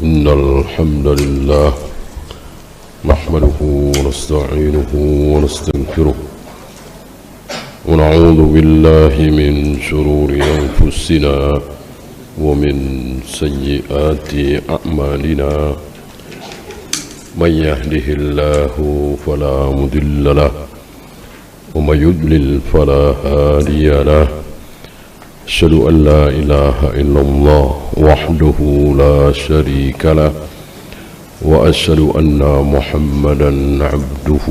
إن الحمد لله نحمده ونستعينه ونستغفره ونعوذ بالله من شرور أنفسنا ومن سيئات أعمالنا من يهده الله فلا مضل له ومن يضلل فلا هادي له أشهد أن لا إله إلا الله وحده لا شريك له وأشهد أن محمدا عبده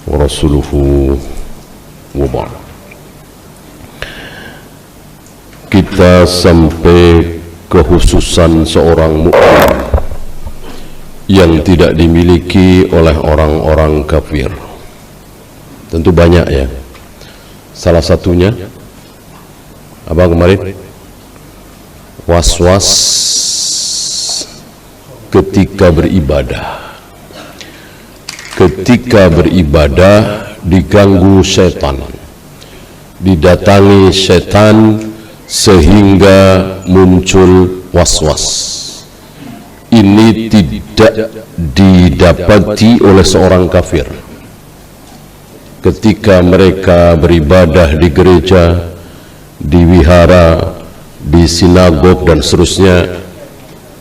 ورسوله وبعد. Kita sampai kekhususan seorang mukmin yang tidak dimiliki oleh orang-orang kafir. Tentu banyak ya. Salah satunya apa kemarin? Was-was ketika beribadah. Ketika beribadah diganggu setan, didatangi setan sehingga muncul was-was. Ini tidak didapati oleh seorang kafir. Ketika mereka beribadah di gereja, di wihara, di sinagog dan seterusnya,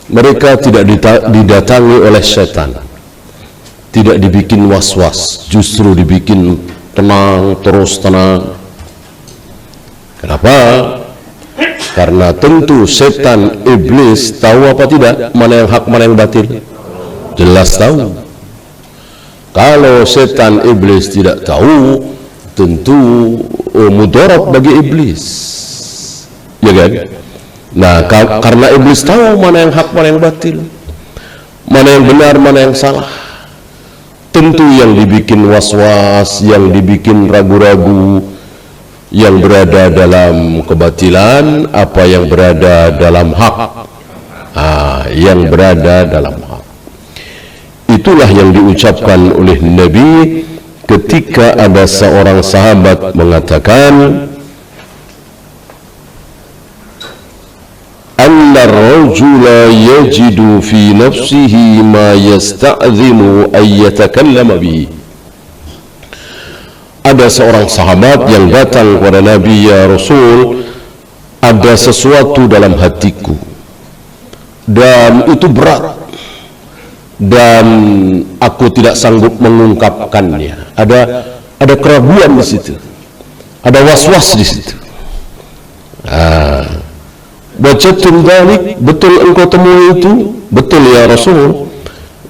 mereka tidak didatangi oleh setan, tidak dibikin was-was, justru dibikin tenang, terus tenang. Kenapa? Karena tentu setan, iblis tahu apa tidak mana yang hak, mana yang batil? Jelas tahu. Kalau setan, iblis tidak tahu, tentu mudarat bagi iblis, ya kan? Nah, karena iblis tahu mana yang hak, mana yang batil, mana yang benar, mana yang salah. Tentu yang dibikin was-was, yang dibikin ragu-ragu, yang berada dalam kebatilan, apa yang berada dalam hak, yang berada dalam hak. Itulah yang diucapkan oleh Nabi ketika ada seorang sahabat mengatakan, anna ar-rajula yajidu fi nafsihi ma yasta'dhimu ay yatakallama bihi. Ada seorang sahabat yang datang kepada Nabi, ya Rasul, ada sesuatu dalam hatiku dan itu berat dan aku tidak sanggup mengungkapkannya. Ada keraguan di situ, ada was-was di situ. Bacatum dzalik, betul engkau temui itu? Betul ya Rasul.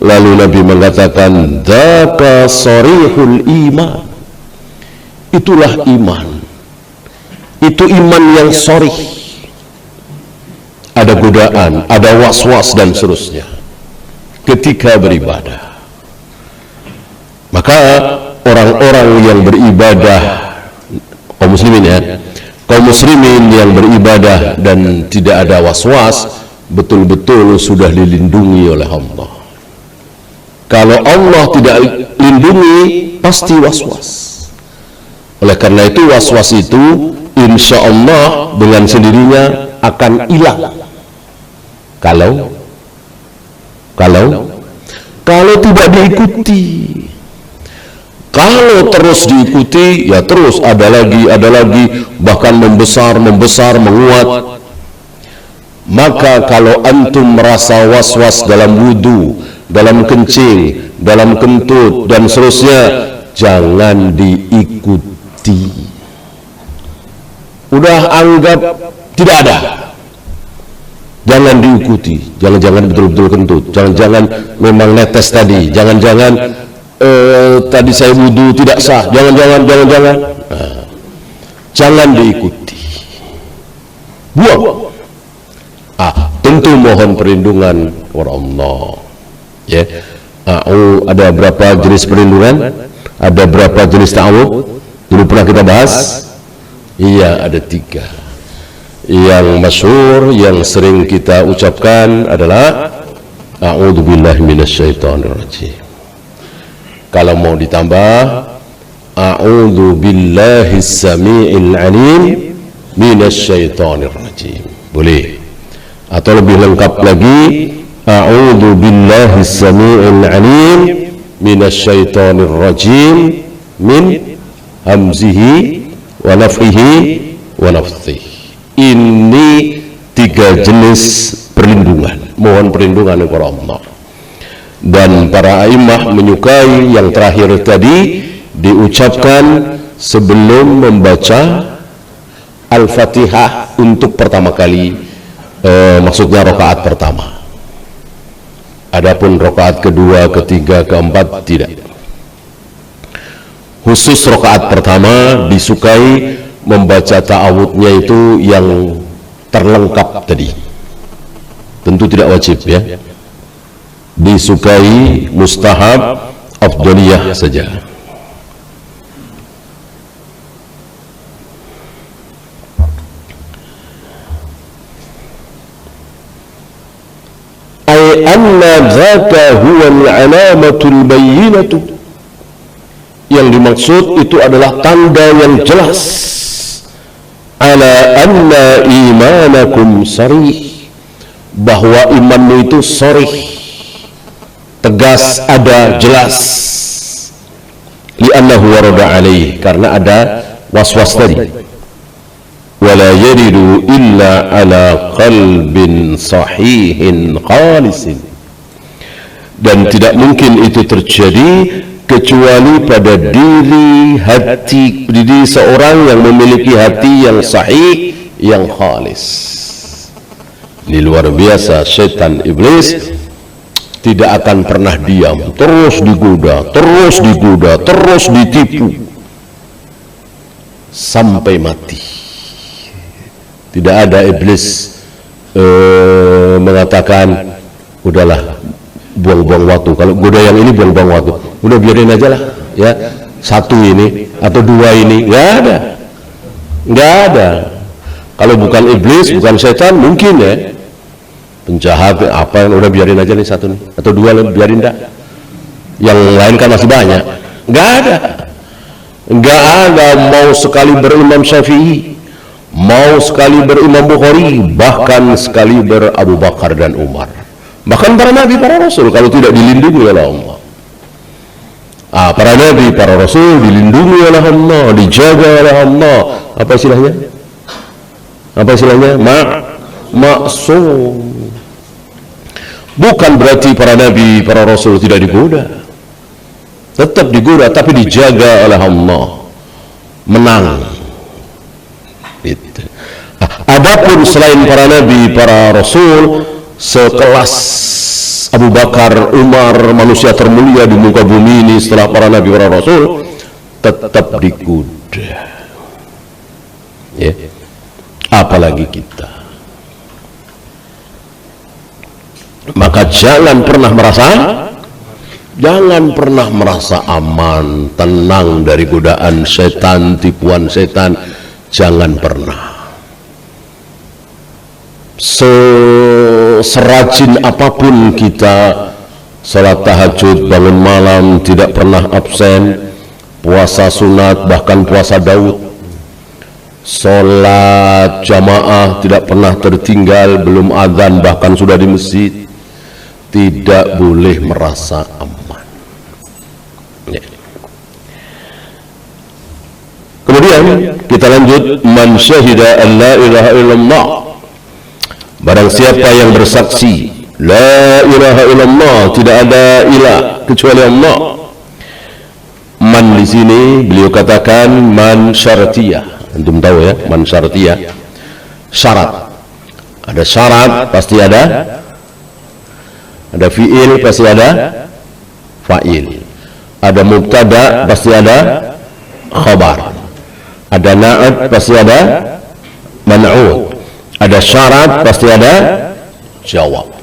Lalu Nabi mengatakan, dzaka sarihul iman. Itulah iman. Itu iman yang sharih. Ada godaan, ada was-was dan seterusnya ketika beribadah. Maka orang-orang yang beribadah, kaum muslimin ya, kaum muslimin yang beribadah dan tidak ada was-was, betul-betul sudah dilindungi oleh Allah. Kalau Allah tidak lindungi, pasti was-was. Oleh karena itu was-was itu insya Allah dengan sendirinya akan hilang kalau tidak diikuti. Kalau terus diikuti, ya terus ada lagi, bahkan membesar, menguat. Maka kalau antum merasa was-was dalam wudu, dalam kencing, dalam kentut dan seterusnya, jangan diikuti. Udah anggap tidak ada. Jangan diikuti. Jangan-jangan betul-betul kentut. Jangan-jangan memang netes tadi. Jangan-jangan tadi saya wudu tidak sah. Jangan. Jangan diikuti. Buang. Tentu mohon perlindungan kepada Allah. Ya. Ada berapa jenis perlindungan? Ada berapa jenis ta'awudz? Dulu pernah kita bahas. Iya, ada 3. Yang masyhur, yang sering kita ucapkan adalah a'udzubillahi minasyaitonirrajim. Kalau mau ditambah, a'udzubillahis samii'il 'alim minasyaitonirrajim. Boleh. Atau lebih lengkap lagi, A'udzu billahi samii'il 'aliim minasyaitonir rajim min hamzihi wa nafthihi wa nafthihi. Ini 3 jenis perlindungan, mohon perlindungan kepada Allah. Dan para a'immah menyukai yang terakhir tadi diucapkan sebelum membaca Al-Fatihah untuk pertama kali, maksudnya rakaat pertama. Adapun rakaat kedua, ketiga, keempat tidak. Khusus rakaat pertama disukai membaca ta'awudnya itu yang terlengkap tadi. Tentu tidak wajib ya. Disukai, mustahab, afdaliyah saja. Anna dzaka huwa al-alamatul bayyinatu, yang dimaksud itu adalah tanda yang jelas, ala anna imanakum sarih, bahwa imanmu itu sarih, tegas, ada, jelas. Li'annahu warada alaih, karena ada was-was tadi. Wala yaridu illa ala qalbin sahihin khalisin, dan tidak mungkin itu terjadi kecuali pada diri seorang yang memiliki hati yang sahih, yang khalis. Ini luar biasa, setan iblis tidak akan pernah diam, terus digoda, terus ditipu sampai mati. Tidak ada iblis mengatakan udahlah, buang-buang waktu, kalau goda yang ini buang-buang waktu, udah biarin aja lah ya, 1 ini atau 2 ini, nggak ada. Kalau bukan iblis, bukan setan, mungkin ya penjahat apa yang udah biarin aja nih 1 nih atau 2, biarin dah, yang lain kan masih banyak. Nggak ada. Mau sekali berimam Syafi'i, mau sekali berimam Bukhari, bahkan sekali Abu Bakar dan Umar, bahkan para nabi, para rasul, kalau tidak dilindungi oleh Allah. Para nabi, para rasul dilindungi oleh Allah, dijaga oleh Allah. Apa istilahnya? Maksum. Bukan berarti para nabi, para rasul tidak digoda, tetap digoda, tapi dijaga oleh Allah, menang. Adapun selain para nabi, para rasul, sekelas Abu Bakar, Umar, manusia termulia di muka bumi ini setelah para nabi, para rasul, tetap digoda ya. Apalagi kita. Maka jangan pernah merasa aman, tenang dari godaan setan, tipuan setan. Jangan pernah. Serajin apapun kita, salat tahajud, bangun malam, tidak pernah absen, puasa sunat, bahkan puasa Daud, salat jamaah tidak pernah tertinggal, belum azan bahkan sudah di masjid, tidak boleh merasa aman ya. Kemudian kita lanjut, man syahida an la ilaha illallah, barang siapa yang bersaksi la ilaha illallah, tidak ada ilah kecuali Allah. Man di sini beliau katakan man syartiyah. Antum tahu ya, man syartiyah, syarat. Ada syarat pasti ada fiil, pasti ada fa'il. Ada mubtada, pasti ada khabar. Ada na'at, pasti ada man'ud. Ada syarat, pasti ada jawab.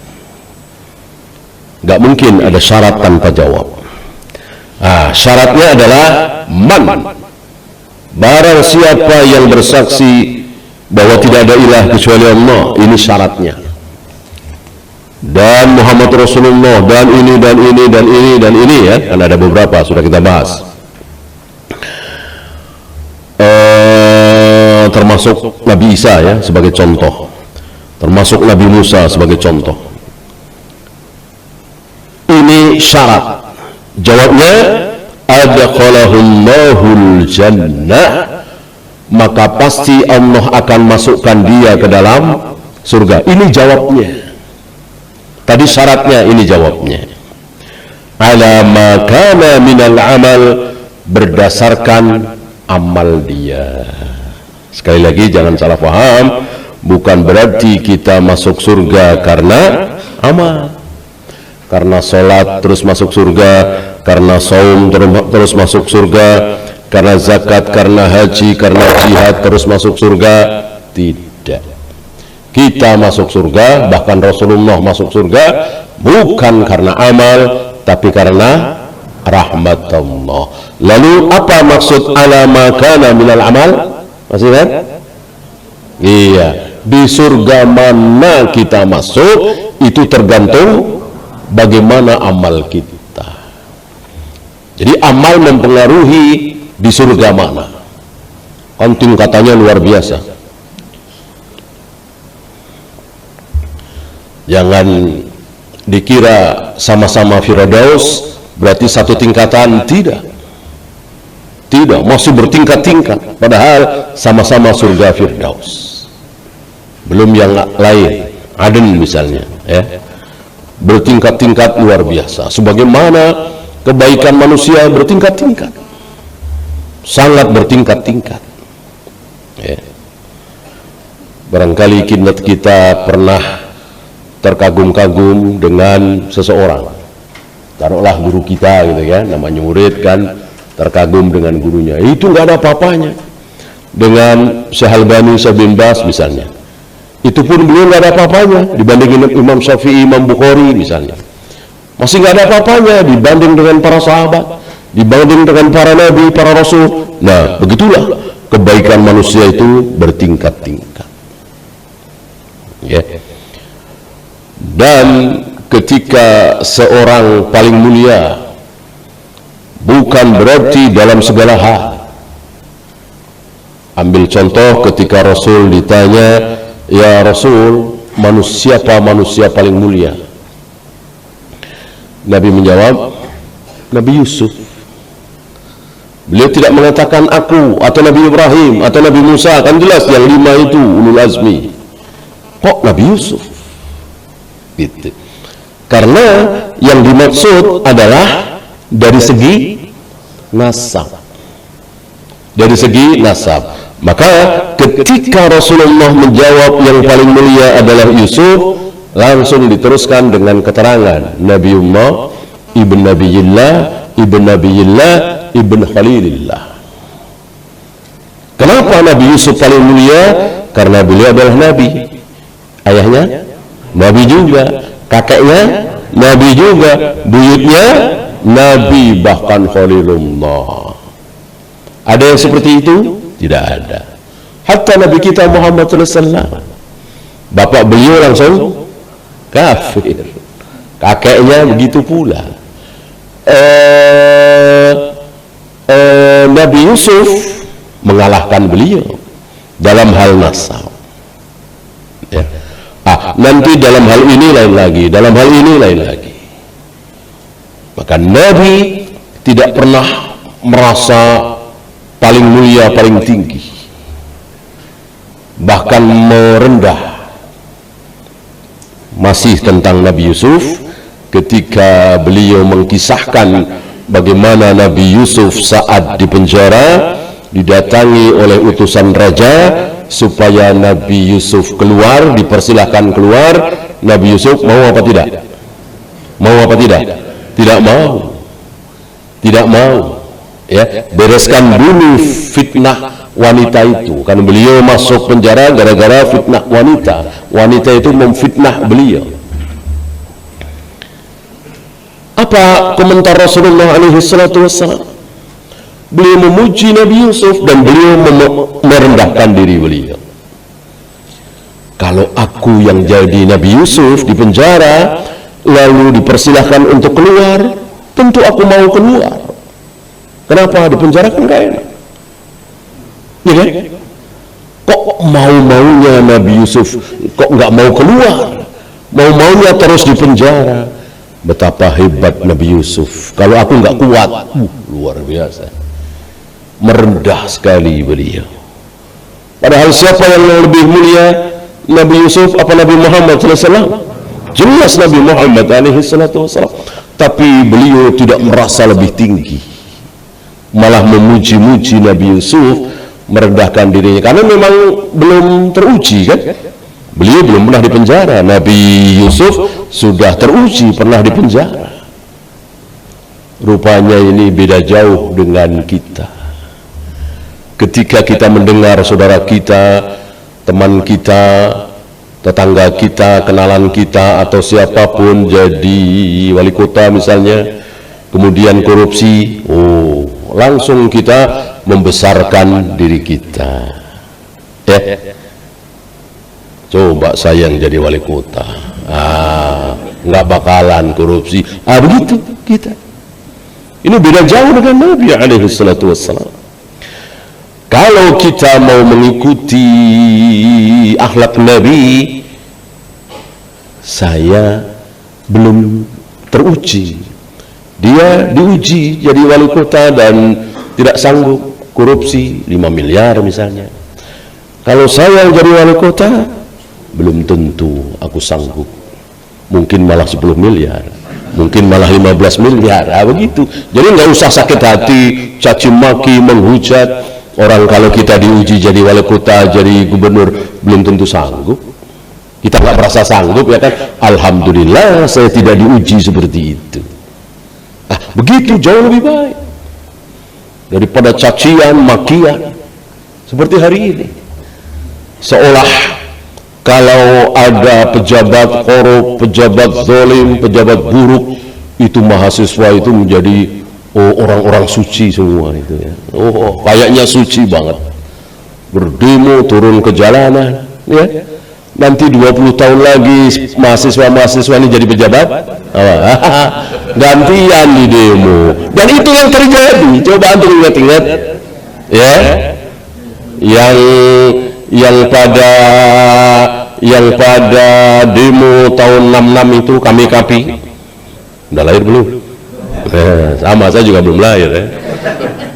Gak mungkin ada syarat tanpa jawab. Syaratnya adalah man, barang siapa yang bersaksi bahwa tidak ada ilah kecuali Allah, ini syaratnya, dan Muhammad Rasulullah, dan ini ya, kan ada beberapa sudah kita bahas, termasuk Nabi Isa ya sebagai contoh, termasuk Nabi Musa sebagai contoh. ini syarat. Jawabnya, adkhalahumul jannah, maka pasti Allah akan masukkan dia ke dalam surga. Ini jawabnya. Tadi syaratnya, ini jawabnya. Ala ma kana minal amal, berdasarkan amal dia. Sekali lagi jangan salah paham, bukan berarti kita masuk surga karena amal. Karena sholat terus masuk surga, karena saum terus masuk surga, karena zakat, karena haji, karena jihad terus masuk surga. Tidak. Kita masuk surga, bahkan Rasulullah masuk surga bukan karena amal, tapi karena rahmat Allah. Lalu apa maksud ala ma kana minal amal? Masih kan? Iya, di surga mana kita masuk itu tergantung bagaimana amal kita. Jadi amal mempengaruhi di surga mana. Kan tingkatannya luar biasa. Jangan dikira sama-sama Firdaus berarti satu tingkatan. Tidak, masih bertingkat-tingkat, padahal sama-sama surga Firdaus. Belum yang lain, Aden misalnya, ya, bertingkat-tingkat luar biasa. Sebagaimana kebaikan manusia bertingkat-tingkat, sangat bertingkat-tingkat. Ya. Barangkali kita pernah terkagum-kagum dengan seseorang. Taruhlah guru kita gitu kan, namanya murid kan, terkagum dengan gurunya. Itu nggak ada apa-apanya. Dengan Syekh Albani, Syekh bin Bas misalnya. Itu pun beliau nggak ada apa-apanya dibandingin Imam Syafi'i, Imam Bukhari misalnya. Masih nggak ada apa-apanya dibanding dengan para sahabat, dibanding dengan para nabi, para rasul. Nah, begitulah kebaikan manusia itu bertingkat-tingkat. Ya. Dan ketika seorang paling mulia bukan berarti dalam segala hal. Ambil contoh ketika Rasul ditanya, ya Rasul, siapa manusia paling mulia? Nabi menjawab, Nabi Yusuf. Beliau tidak mengatakan aku, atau Nabi Ibrahim, atau Nabi Musa. Kan jelas yang 5 itu ulul azmi. Kok Nabi Yusuf? Gitu. Karena yang dimaksud adalah dari segi nasab. Dari segi nasab. Maka ketika Rasulullah menjawab yang paling mulia adalah Yusuf, langsung diteruskan dengan keterangan Nabiullah, ibn Nabiyillah, ibn Nabiyillah, ibn Khalilillah. Kenapa Nabi Yusuf paling mulia? Karena beliau adalah Nabi. Ayahnya Nabi juga, kakeknya Nabi juga, buyutnya Nabi, bahkan Khalilullah. Ada yang seperti itu? Tidak ada. Hatta Nabi kita Muhammad SAW, bapak beliau langsung kafir, kakeknya begitu pula. Nabi Yusuf mengalahkan beliau dalam hal nasab. Ya. Nanti dalam hal ini lain lagi, dalam hal ini lain lagi. Maka Nabi tidak pernah merasa paling mulia, paling tinggi, bahkan merendah. Masih tentang Nabi Yusuf, ketika beliau mengkisahkan bagaimana Nabi Yusuf saat dipenjara didatangi oleh utusan raja supaya Nabi Yusuf keluar, dipersilahkan keluar. Nabi Yusuf mau apa tidak? Mau apa tidak? Tidak mau. Tidak mau. Ya, bereskan dulu fitnah wanita itu. Kan beliau masuk penjara gara-gara fitnah wanita. Wanita itu memfitnah beliau. Apa komentar Rasulullah alaihi salatu wassalam? Beliau memuji Nabi Yusuf dan beliau merendahkan diri beliau. Kalau aku yang jadi Nabi Yusuf di penjara, lalu dipersilahkan untuk keluar, tentu aku mau keluar. Kenapa? Di penjara kan gak enak. Ya kan? Kok mau-maunya Nabi Yusuf kok nggak mau keluar? Mau-maunya terus di penjara. betapa hebat Nabi Yusuf. Kalau aku nggak kuat, luar biasa, merendah sekali beliau. Padahal siapa yang lebih mulia, Nabi Yusuf apa Nabi Muhammad SAW? Jelas Nabi Muhammad SAW. Tapi beliau tidak merasa lebih tinggi, malah memuji-muji Nabi Yusuf, merendahkan dirinya, karena memang belum teruji kan. Beliau belum pernah dipenjara. Nabi Yusuf sudah teruji, pernah dipenjara. Rupanya ini beda jauh dengan kita. Ketika kita mendengar saudara kita, teman kita, tetangga kita, kenalan kita, atau siapapun jadi wali kota misalnya, kemudian korupsi, langsung kita membesarkan diri kita. Coba saya yang jadi wali kota, nggak bakalan korupsi. Begitu kita. Ini beda jauh dengan Nabi SAW. Kalau kita mau mengikuti akhlak Nabi, saya belum teruji. Dia diuji jadi wali kota dan tidak sanggup korupsi 5 miliar misalnya. Kalau saya yang jadi wali kota, belum tentu aku sanggup. Mungkin malah 10 miliar, mungkin malah 15 miliar. Begitu. Jadi nggak usah sakit hati, caci maki, menghujat. Orang kalau kita diuji jadi wali kota, jadi gubernur, belum tentu sanggup. Kita nggak merasa sanggup, ya kan? Alhamdulillah saya tidak diuji seperti itu. Begitu jauh lebih baik daripada cacian, makian seperti hari ini. Seolah kalau ada pejabat korup, pejabat zalim, pejabat buruk, itu mahasiswa itu menjadi orang-orang suci semua itu ya. Kayaknya suci banget. Berdemo, turun ke jalanan, ya. Nanti 20 tahun lagi mahasiswa-mahasiswa ini jadi pejabat, gantian di demo. Dan itu yang terjadi. Coba antum ingat-ingat, ya. Yang pada demo tahun 66 itu kami KAPI. Udah lahir belum? Sama, saya juga belum lahir ya.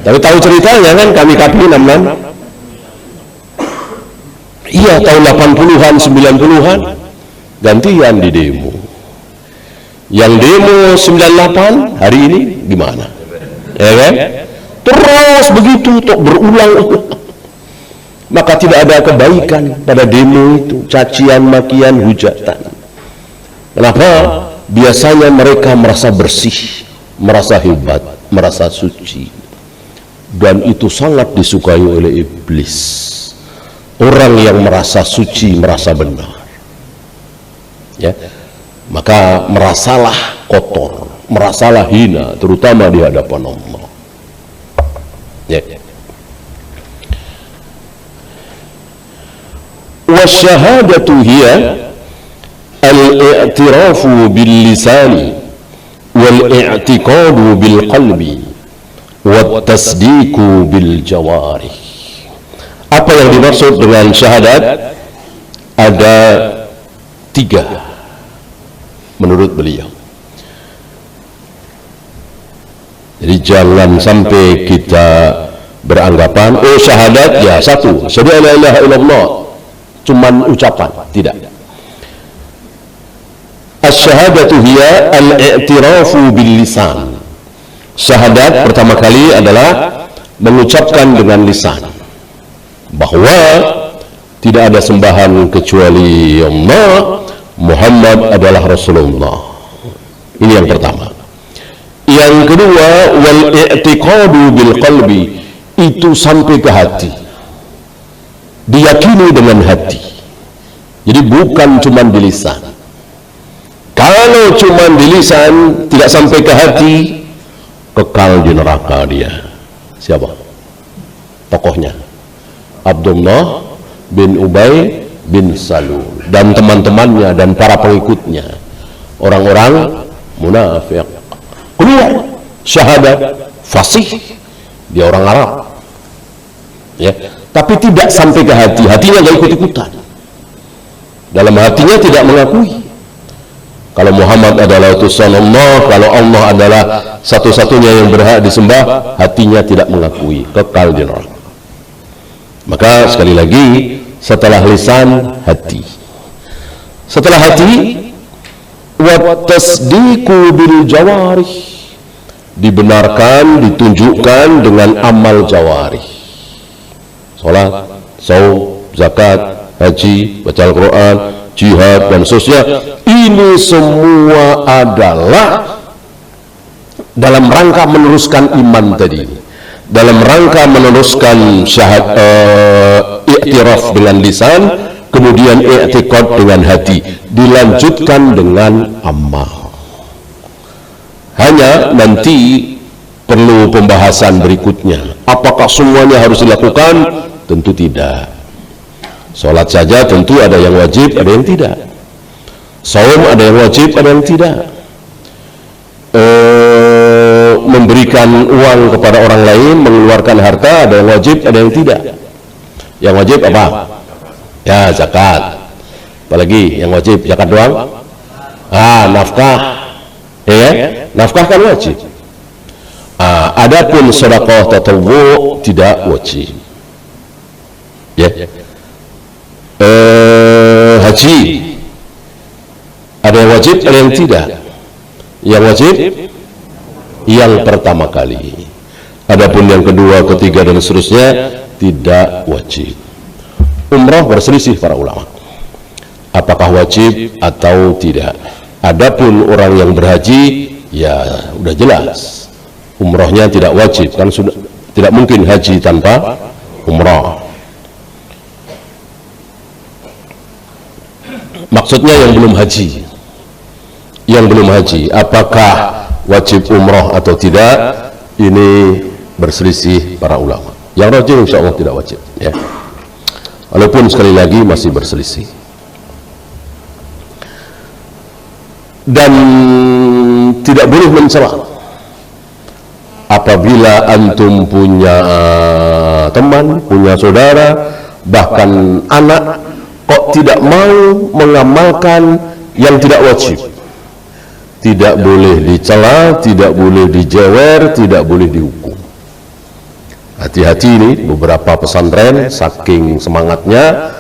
Tapi tahu ceritanya kan, kami KAPI 66. Iya, tahun 80-an, 90-an gantian di demo. Yang demo 98 hari ini gimana? Ya kan? Terus begitu berulang-ulang. Maka tidak ada kebaikan pada demo itu, cacian, makian, hujatan. Kenapa? Biasanya mereka merasa bersih, merasa hebat, merasa suci. Dan itu sangat disukai oleh iblis. Orang yang merasa suci, merasa benar, ya, maka merasalah kotor, merasalah hina, terutama di hadapan Allah. Ya. Wasyahadatu hiya al-i'tirafu bil-lisani wal-i'tiqadu bil-qalbi wat-tasdiqu bil-jawarih. Apa yang dimaksud dengan syahadat? Ada 3 menurut beliau. Jadi jangan sampai kita beranggapan syahadat ya satu, asyhadu an la ilaha illallah, cuman ucapan. Tidak. Asy-syahadatu hiya al-i'tirafu bil lisan. Syahadat pertama kali adalah mengucapkan dengan lisan bahwa tidak ada sembahan kecuali Allah, Muhammad adalah Rasulullah. Ini yang pertama. Yang kedua, wal i'tiqadu bil qalbi, itu sampai ke hati, diyakini dengan hati. Jadi bukan cuma di lisan. Kalau cuma di lisan tidak sampai ke hati, kekal di neraka dia. Siapa tokohnya? Abdullah bin Ubay bin Salul dan teman-temannya dan para pengikutnya, orang-orang munafik. Keluar syahadat, fasih, dia orang Arab, ya, tapi tidak sampai ke hati. Hatinya nggak ikut-ikutan, dalam hatinya tidak mengakui. Kalau Muhammad adalah utusan Allah, kalau Allah adalah satu-satunya yang berhak disembah, hatinya tidak mengakui, kekal di neraka. Maka sekali lagi, setelah lisan, hati. Setelah hati, wa tasdiqu bil jawarih, dibenarkan, ditunjukkan dengan amal jawarih. Salat, saum, zakat, haji, baca Al-Quran, jihad, dan seterusnya. Ini semua adalah dalam rangka meneruskan iman tadi, dalam rangka meneruskan i'tiraf dengan lisan, kemudian i'tiqad dengan hati, dilanjutkan dengan amal. Hanya nanti perlu pembahasan berikutnya, apakah semuanya harus dilakukan? Tentu tidak. Salat saja tentu ada yang wajib, ada yang tidak. Saum ada yang wajib, ada yang tidak. Memberikan uang kepada orang lain, mengeluarkan harta, ada yang wajib, ada yang tidak. Yang wajib apa? Ya, zakat. Apalagi yang wajib, zakat doang? Nafkah. Ya, nafkah kan wajib. Adapun sedekah tatawwu tidak wajib. Ya. Haji ada yang wajib, ada yang tidak. Yang wajib yang pertama kali, adapun yang kedua, ketiga, dan seterusnya tidak wajib. Umrah berselisih para ulama, apakah wajib atau tidak. Adapun orang yang berhaji, ya udah jelas umrahnya tidak wajib, kan sudah tidak mungkin haji tanpa umrah. Maksudnya yang belum haji, yang belum haji, apakah wajib umrah atau tidak? Ini berselisih para ulama. Yang rajih insya Allah tidak wajib, ya. Walaupun sekali lagi masih berselisih. Dan tidak boleh mencela apabila antum punya teman, punya saudara, bahkan anak, kok tidak mau mengamalkan yang tidak wajib. Tidak boleh dicela, tidak boleh dijewer, tidak boleh dihukum. Hati-hati ini, beberapa pesantren saking semangatnya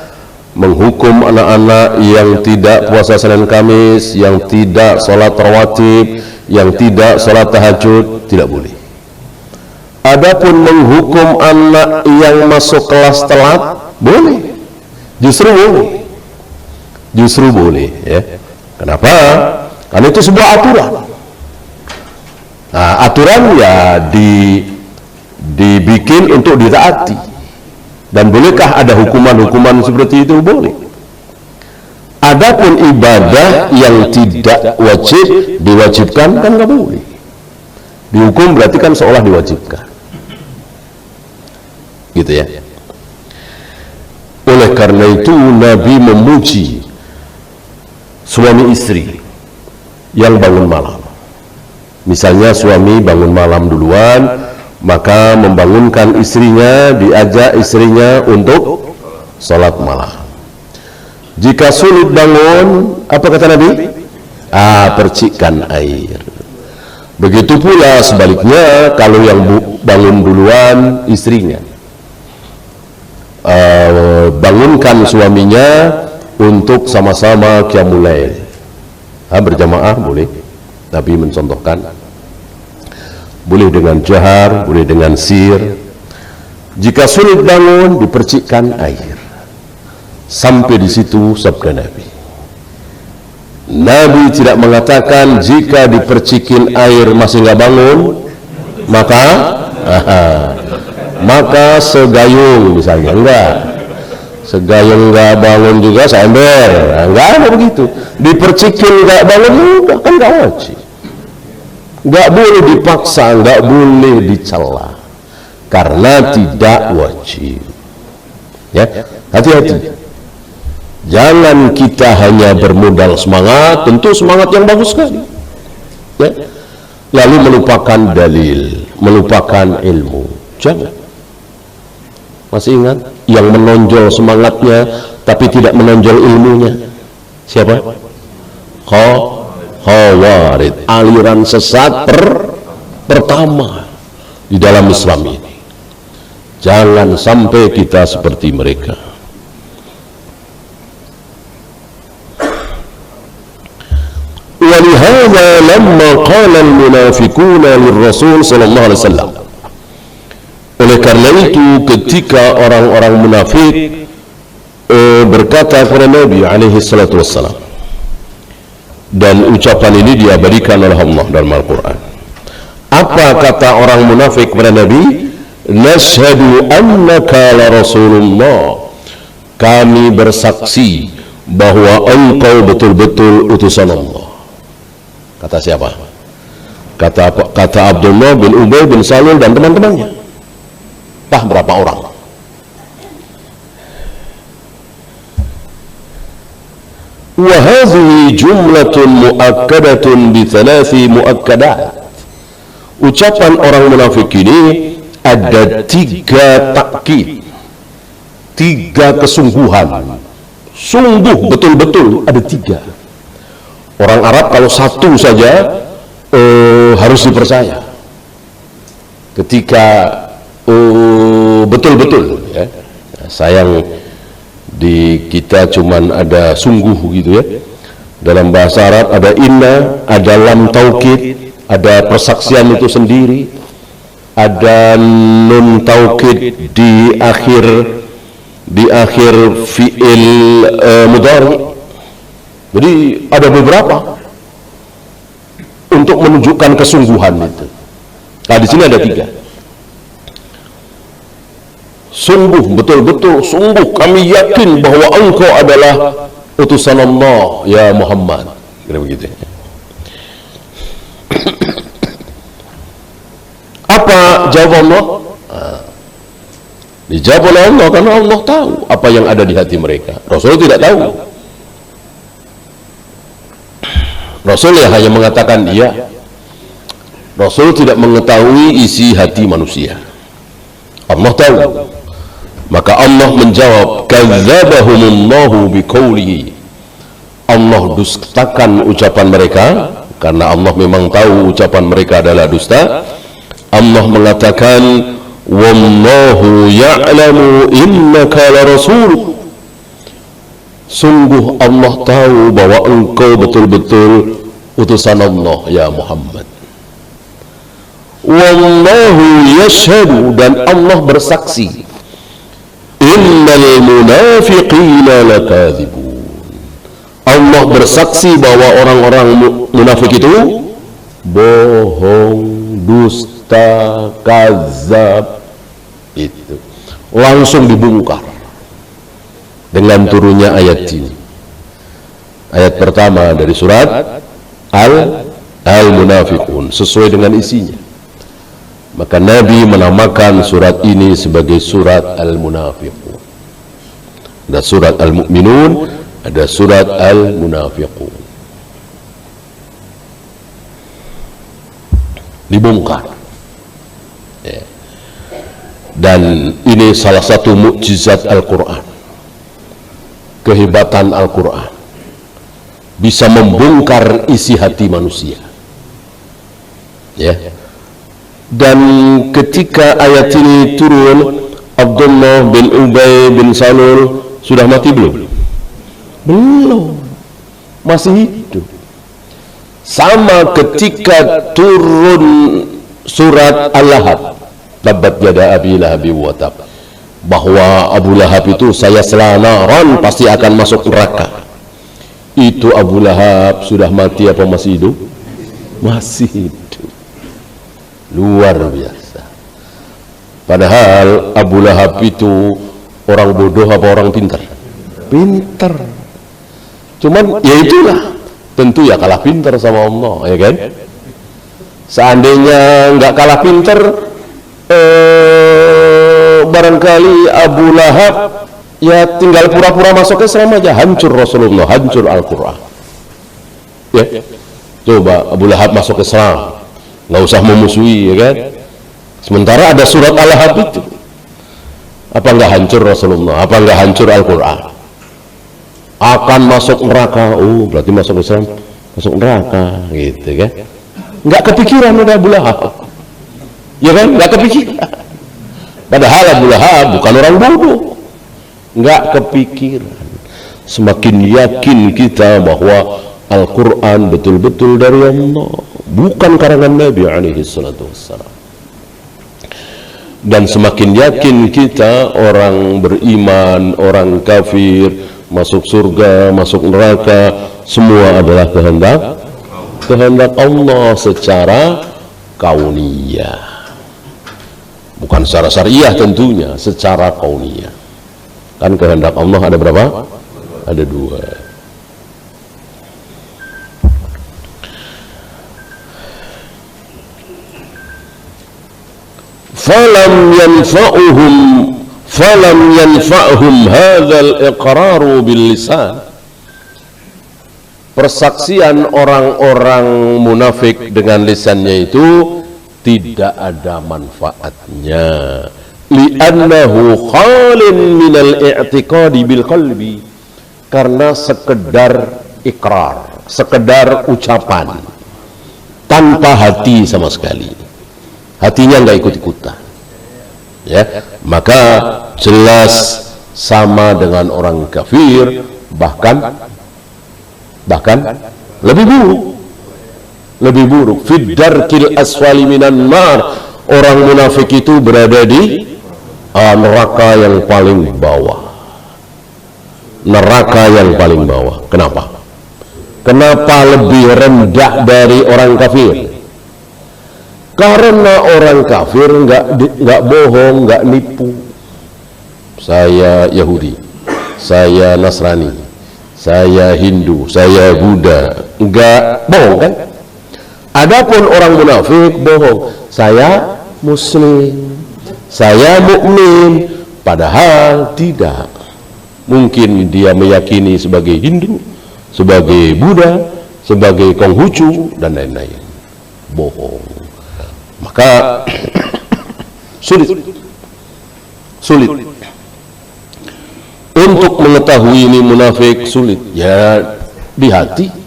menghukum anak-anak yang tidak puasa Senin Kamis, yang tidak sholat rawatib, yang tidak sholat tahajud, tidak boleh. Adapun menghukum anak yang masuk kelas telat, boleh. Justru boleh. Justru boleh, ya. Kenapa? Karena itu sebuah aturan. Nah, aturan ya dibikin untuk ditaati. Dan bolehkah ada hukuman-hukuman seperti itu? Boleh. Adapun ibadah yang tidak wajib diwajibkan, kan nggak boleh. Dihukum berarti kan seolah diwajibkan. Gitu ya. Oleh karena itu Nabi memuji suami istri yang bangun malam. Misalnya suami bangun malam duluan, maka membangunkan istrinya, diajak istrinya untuk sholat malam. Jika sulit bangun, apa kata Nabi? Percikkan air. Begitu pula sebaliknya, kalau yang bangun duluan istrinya, bangunkan suaminya untuk sama-sama qiyamul lail. Berjamaah boleh. Nabi mencontohkan. Boleh dengan jahar, boleh dengan sir. Jika sulit bangun, dipercikkan air. Sampai di situ sabda Nabi. Nabi tidak mengatakan jika dipercikin air masih nggak bangun, maka segayung misalnya, enggak. Segayung nggak bangun juga seember, enggak ada begitu. Dipercikin nggak bangun juga, kan nggak wajib. Nggak boleh dipaksa, nggak boleh dicela, karena tidak wajib. Ya, hati-hati. Jangan kita hanya bermodal semangat, tentu semangat yang bagus sekali, ya. Lalu melupakan dalil, melupakan ilmu. Jangan. Masih ingat yang menonjol semangatnya tapi tidak menonjol ilmunya? Siapa? Khawarij, aliran sesat pertama di dalam Islam ini. Jangan sampai kita seperti mereka. Walihada lamma qala al-munafiquna lirrasul sallallahu alaihi wasallam. Oleh karena itu ketika orang-orang munafik berkata kepada Nabi alaihi salatu wassalam, dan ucapan ini diabadikan oleh Allah dalam Al-Quran. Apa kata orang munafik kepada Nabi? Nashhadu annaka la Rasulullah, kami bersaksi bahwa engkau betul-betul utusan Allah. Kata siapa? Kata Abdullah bin Ubay bin Salul dan teman-temannya. Entah berapa orang. Wa hadhihi jumlatun muakkadatun bi thalathi muakkadat. Ucapan orang munafik ini ada 3 takkid, 3 kesungguhan. Sungguh betul-betul ada 3. Orang Arab kalau satu saja harus dipercaya. Ketika betul-betul, ya. Sayang di kita cuman ada sungguh gitu ya. Dalam bahasa Arab ada inna, ada lam taukid, ada persaksian itu sendiri, ada nun taukid di akhir fi'il mudhari. Jadi ada beberapa untuk menunjukkan kesungguhan itu. Nah di sini ada 3. Sungguh, betul-betul, sungguh kami yakin bahwa engkau adalah utusan Allah ya Muhammad. Kira begitu. Apa jawab Allah? Dijawab oleh Allah karena Allah tahu apa yang ada di hati mereka. Rasul tidak tahu. Rasul ya hanya mengatakan iya. Rasul tidak mengetahui isi hati manusia. Allah tahu. Maka Allah menjawab, kadzdzabahumullahu biqaulihi. Allah dustakan ucapan mereka karena Allah memang tahu ucapan mereka adalah dusta. Allah mengatakan, wallahu ya'lamu innaka la rasul. Sungguh Allah tahu bahwa engkau betul-betul utusan Allah ya Muhammad. Wallahu yashhadu, dan Allah bersaksi, innal munafiqina lakadzibun. Allah bersaksi bahwa orang-orang munafik itu bohong, dusta, kadzab. Itu langsung dibongkar dengan turunnya ayat ini. Ayat pertama dari surat Al-Munafiqun sesuai dengan isinya. Maka Nabi menamakan surat ini sebagai surat Al-Munafiqun. Ada surat Al-Mu'minun, ada surat Al-Munafiqun. Dibongkar. Ya. Dan ini salah satu mukjizat Al-Quran. Kehebatan Al-Quran bisa membongkar isi hati manusia. Ya. Dan ketika ayat ini turun, Abdullah bin Ubay bin Salul sudah mati belum? Belum, masih hidup. Sama ketika turun surat Al-Lahab, tabbat yada abi lahabi wa tab, bahwa Abu Lahab itu saya selanaran pasti akan masuk neraka. Itu Abu Lahab sudah mati apa masih hidup? Masih hidup. Luar biasa. Padahal Abu Lahab itu orang bodoh apa orang pintar? Pintar. Cuman ya itulah, tentu ya kalah pintar sama Allah, ya kan? Seandainya nggak kalah pintar, barangkali Abu Lahab ya tinggal pura-pura masuk Islam aja, hancur Rasulullah, hancur Al-Quran. Ya, coba Abu Lahab masuk Islam, nggak usah memusuhi, ya kan? Sementara ada surat Al-Lahab itu, apa nggak hancur Rasulullah? Apa nggak hancur Al-Quran? Akan masuk neraka, oh berarti masuk Islam masuk neraka, gitu kan? Nggak kepikiran ada Abu Lahab, ya kan? Nggak kepikiran. Padahal Abu Lahab bukan orang bodoh, nggak kepikiran. Semakin yakin kita bahwa Al-Quran betul-betul dari Allah, bukan karangan Nabi alaihi salatu wassalam. Dan semakin yakin kita orang beriman, orang kafir, masuk surga, masuk neraka, semua adalah kehendak Allah secara kauniyah. Bukan secara syariah tentunya, secara kauniyah. Kan kehendak Allah ada berapa? Ada 2. falam yanfa'hum hadzal iqraru bil lisan. Persaksian orang-orang munafik dengan lisannya itu tidak ada manfaatnya, li'annahu khalin minal i'tiqadi bil qalbi, karena sekedar ikrar, sekedar ucapan tanpa hati sama sekali, hatinya nggak ikut-ikutan, ya, maka jelas sama dengan orang kafir, bahkan lebih buruk. Fiddarkil asfali minan nar, orang munafik itu berada di neraka yang paling bawah. Neraka yang paling bawah. Kenapa? Kenapa lebih rendah dari orang kafir? Karena orang kafir nggak bohong, nggak nipu. Saya Yahudi, saya Nasrani, saya Hindu, saya Buddha, nggak bohong kan? Adapun orang munafik bohong, saya Muslim, saya mukmin, padahal tidak. Mungkin dia meyakini sebagai Hindu, sebagai Buddha, sebagai Konghucu dan lain-lain. Bohong. Maka sulit untuk mengetahui ini munafik, sulit ya di hati.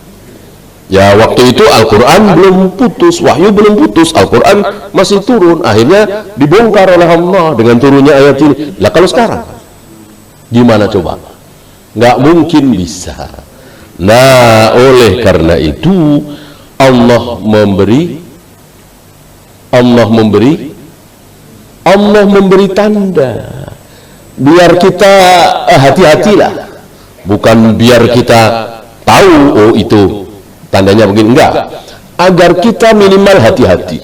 Ya waktu itu Al-Quran belum putus, wahyu belum putus, Al-Quran masih turun, akhirnya dibongkar oleh Allah dengan turunnya ayat ini. Lah kalau sekarang gimana coba? Nggak mungkin bisa. Nah oleh karena itu Allah memberi tanda biar kita hati-hatilah, bukan biar kita tahu oh itu tandanya begini, enggak, agar kita minimal hati-hati.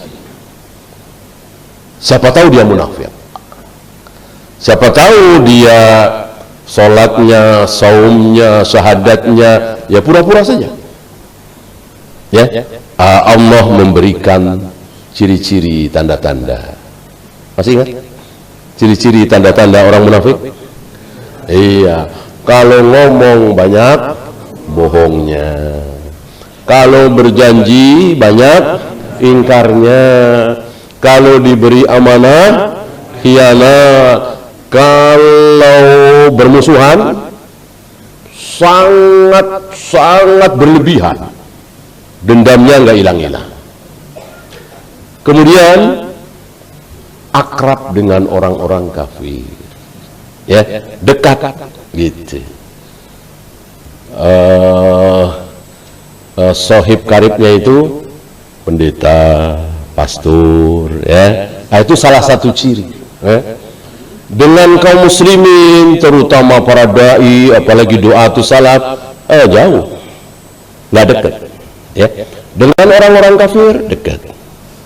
Siapa tahu dia munafik, siapa tahu dia sholatnya, saumnya, syahadatnya ya pura-pura saja, ya. Allah memberikan ciri-ciri, tanda-tanda. Masih ingat ciri-ciri, tanda-tanda orang munafik? Iya, kalau ngomong banyak bohongnya, kalau berjanji banyak ingkarnya, kalau diberi amanah khianat, kalau bermusuhan sangat berlebihan, dendamnya nggak hilang-hilang. Kemudian akrab dengan orang-orang kafir, ya, dekat gitu. Sohib karibnya itu pendeta, pastor, ya. Nah, itu salah satu ciri. Dengan kaum muslimin, terutama para dai, apalagi doa salaf, jauh, nggak dekat. Ya. Dengan orang-orang kafir dekat.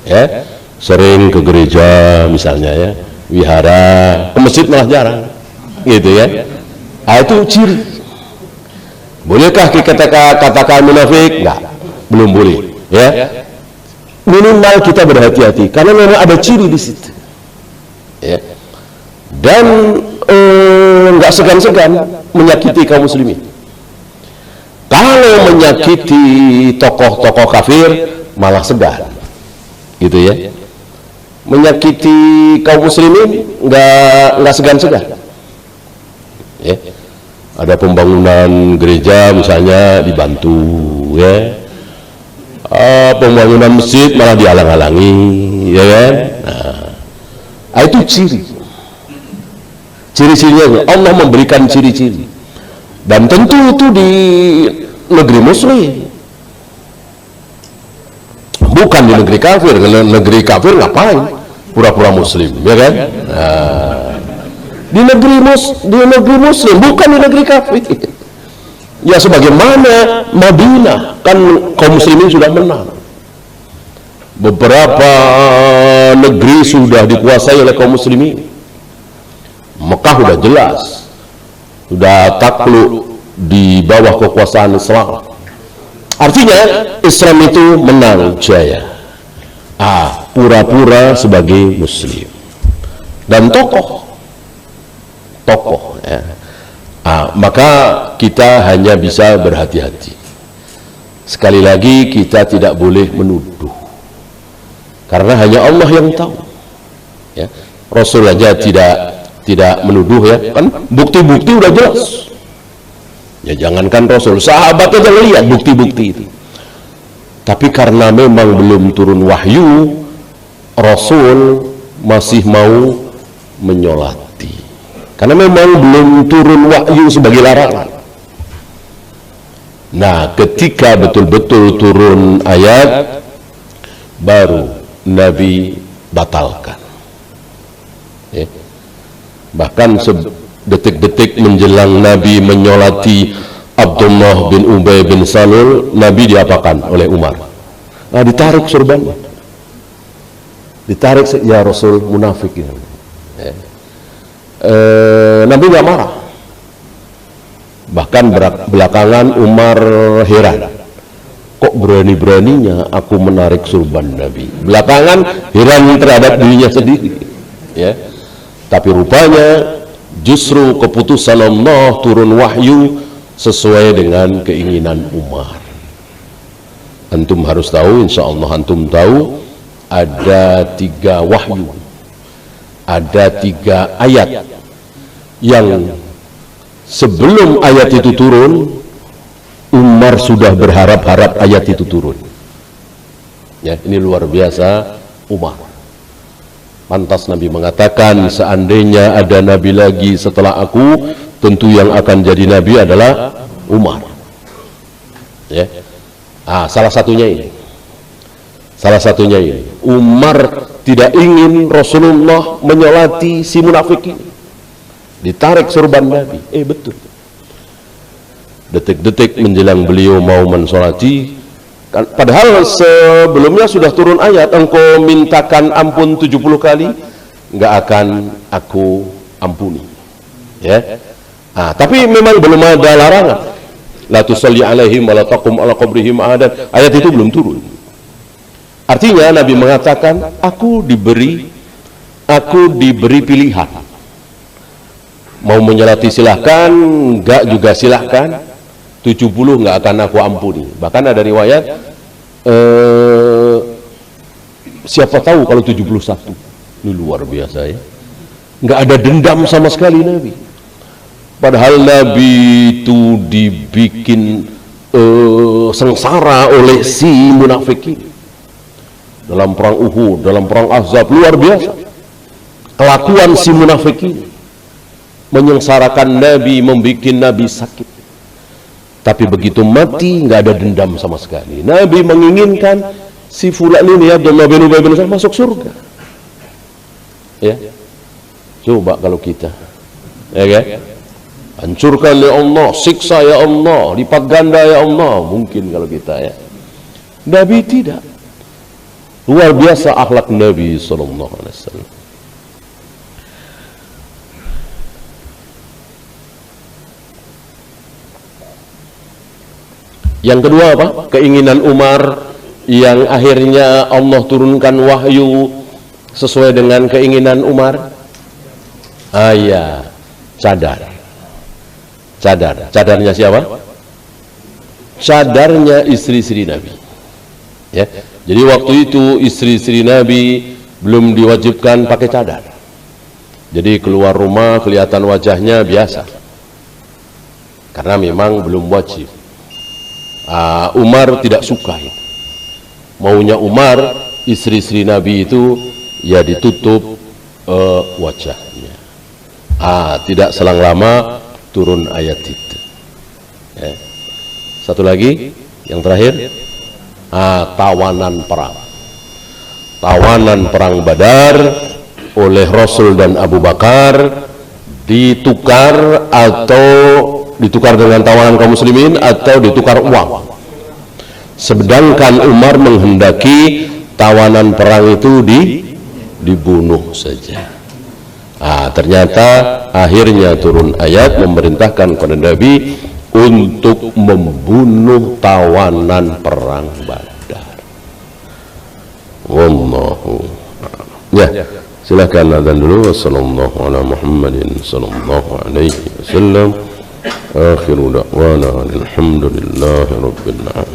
Ya, sering ke gereja misalnya, ya, wihara, ke masjid malah jarang, gitu ya. Itu ciri. Bolehkah kita katakan munafik? Enggak, belum boleh, ya. Minimal kita berhati-hati karena memang ada ciri di situ, ya. Dan nggak segan-segan menyakiti kaum muslimin. Kalau menyakiti tokoh-tokoh kafir malah segan, gitu ya. Menyakiti kaum muslimin nggak segan-segan, ya. Ada pembangunan gereja misalnya dibantu, ya, Pembangunan masjid malah dihalang-halangi, ya kan? Nah, itu ciri-cirinya. Allah memberikan ciri-ciri, dan tentu itu di negeri muslim, bukan di negeri kafir. Negeri kafir ngapain pura-pura muslim, ya kan? Di negeri muslim, bukan di negeri kafir. Ya sebagaimana Madinah, kan kaum muslimin sudah menang. Beberapa negeri sudah dikuasai oleh kaum muslimin. Mekah sudah jelas, sudah takluk di bawah kekuasaan Islam. Artinya Islam itu menang jaya. Pura-pura sebagai muslim dan tokoh ya. Maka kita hanya bisa berhati-hati. Sekali lagi, kita tidak boleh menuduh, karena hanya Allah yang tahu, ya. Rasul aja tidak menuduh, ya kan, bukti-bukti udah jelas. Ya jangankan Rasul, sahabat aja lihat bukti-bukti itu. Tapi karena memang belum turun wahyu, Rasul masih mau menyolati, karena memang belum turun wahyu sebagai larangan. Nah, ketika betul-betul turun ayat, baru Nabi batalkan, ya. Bahkan detik-detik menjelang Nabi menyolati Abdullah bin Ubay bin Salul, Nabi diapakan oleh Umar? Ditarik surbannya, ditarik, ya Rasul munafik, ya. Nabi nggak marah. Bahkan belakangan Umar heran, kok berani-beraninya aku menarik surban Nabi. Belakangan heran terhadap dirinya sendiri, ya. Tapi rupanya justru keputusan Allah turun wahyu sesuai dengan keinginan Umar. Antum harus tahu, insya Allah antum tahu, ada 3 wahyu, ada 3 ayat yang sebelum ayat itu turun, Umar sudah berharap-harap ayat itu turun. Ya, ini luar biasa Umar. Pantas Nabi mengatakan, seandainya ada Nabi lagi setelah aku, tentu yang akan jadi Nabi adalah Umar. Ya. Salah satunya ini. Umar tidak ingin Rasulullah menyolati si munafik ini. Ditarik surban Nabi. Betul. Detik-detik menjelang beliau mau mensolati, padahal sebelumnya sudah turun ayat, engkau mintakan ampun 70 kali, nggak akan aku ampuni, ya. Tapi memang belum ada larangan, la tusalli alaihim wa la taqum ala qabrihim ahadan. Ayat itu belum turun. Artinya Nabi mengatakan, aku diberi pilihan, mau menyolati silahkan, enggak juga silahkan, 70 nggak akan aku ampuni. Bahkan ada riwayat, siapa tahu kalau 71. Ini luar biasa, ya. Nggak ada dendam sama sekali Nabi. Padahal Nabi itu dibikin sengsara oleh si munafik ini. Dalam perang Uhud, dalam perang Ahzab, luar biasa kelakuan si munafik ini, menyengsarakan Nabi, membuat Nabi sakit. Tapi begitu mati nggak ada dendam sama sekali. Nabi menginginkan si fulan ini, Abdullah bin Ubay bin Salul, masuk surga. Ya, coba kalau kita, ya kan? Hancurkan ya Allah, siksa ya Allah, lipat ganda ya Allah, mungkin kalau kita, ya. Nabi tidak. Luar biasa akhlak Nabi sallallahu alaihi wasallam. Yang kedua apa? Keinginan Umar yang akhirnya Allah turunkan wahyu sesuai dengan keinginan Umar. Cadarnya siapa? Cadarnya istri-istri Nabi, ya. Jadi waktu itu istri-istri Nabi belum diwajibkan pakai cadar. Jadi keluar rumah kelihatan wajahnya biasa, karena memang belum wajib. Umar tidak suka itu. Maunya Umar, istri-istri Nabi itu ya ditutup wajahnya. Tidak selang lama turun ayat itu. Ya. Satu lagi, yang terakhir, tawanan perang. Tawanan perang Badar oleh Rasul dan Abu Bakar ditukar dengan tawanan kaum muslimin atau ditukar uang. Sedangkan Umar menghendaki tawanan perang itu dibunuh saja. Ternyata akhirnya turun ayat memerintahkan kepada Nabi untuk membunuh tawanan perang Badar. Wallahu. Ya, silakan azan dulu. Wassallallahu ala Muhammadin sallallahu alaihi wasallam. Akhiru da'wana alhamdulillahi rabbil alamin.